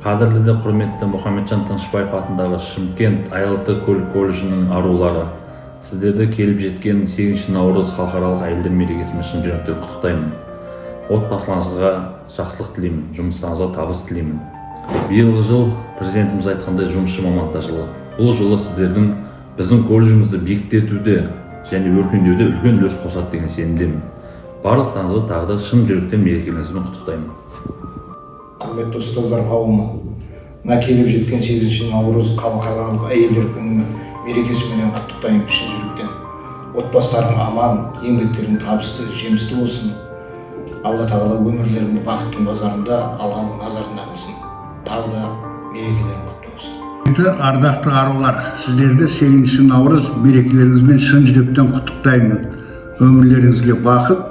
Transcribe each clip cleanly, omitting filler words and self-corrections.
Қадірлі де құрметті Мұхамеджан Тынышпаев атындағы Шымкент айлық көлік колледжінің арулары, сіздерді келіп жеткен 8 наурыз халықаралық әйелдер мерекесімен шын жүректен құттықтаймын. Отбасыларыңызға жақсылық тілеймін, жұмыстарыңызға табыс тілеймін. Биылғы жыл президентіміз айтқандай жұмысшы мамандар жылы. Бұл жылы сіздердің біздің колледжімізді биіктетуде және өркендеуде үлкен үлес қосады деген сенімдемін. Барлықтарыңызды тағы да шын жүректен мерекелеріңізбен құттықтаймын. Құрметті ұстаздар қауымы, мына келіп жеткен 8 наурыз халықаралық әйелдер күнінің мерекесімен құттықтаймын шын жүректен. Отбасыларың аман, еңбектерің табысты, жемісті болсын. Алла тағала өмірлеріңді бақыттың базарында Алланың назарында қылсын. Тағы да мерекелерің құтты болсын. Ардақты арулар, сіздерді 8 наурыз мерекелеріңізбен шын жүректен құттықтаймын. Өмірлеріңізге бақыт,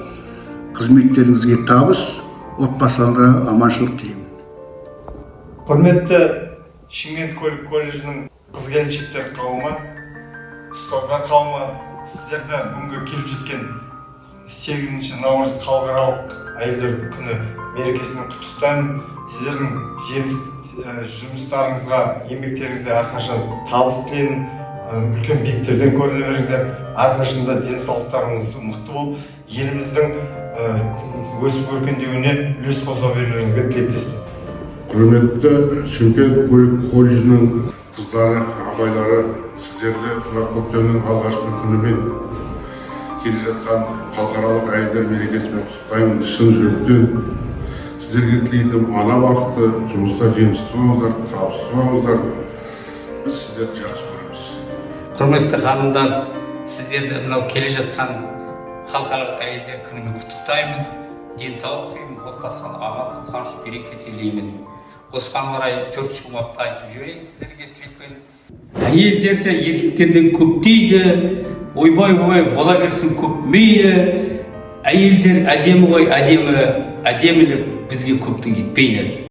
қызметтеріңізге табыс, отбасыларыңызға аманшылық тілеймін. Құрметті Шымкент көлік колледжінің қыз-келіншектер қауымы, ұстаздар қауымы, сіздерді бүгінгі келіп жеткен 8 наурыз халықаралық әйелдер күні мерекесімен құттықтаймын. Сіздердің жұмыстарыңызға, еңбектеріңізге әрқашан табыс тілеймін. Үлкен биіктерден көріне беріңіздер. әрқашанда денсаулықтарыңыз мықты болып, еліміздің өсіп өркендеуіне үлес қоса берулеріңізге тілектеспін. Құрметті Шымкент көлік колледжінің қыздары, абайлары, сіздерді мына көктемнің алғашқы күнімен келе жатқан халықаралық әйелдер мерекесімен құттықтаймын. Шын жүректен сіздерге тілейтінім ана бақыты, жұмыста жемісті болыңыздар, табысты болыңыздар. Біз сіздерді жақсы көреміз. Құрметті ханымдар, сіздерді мынау келе жатқан халықаралық әйелдер күнімен құттықтаймын. Денсаулық тілеймін, отбасыға амандық, қуаныш, береке тілеймін. Осыған орай 4 шумақты айтып жіберейін сіздерге тілекпен. Әйелдерді еркектерден көп дейді, ойбай бола берсін көп мейлі. Әйелдер әдемі ғой, әдемілік бізге көптің етпейді.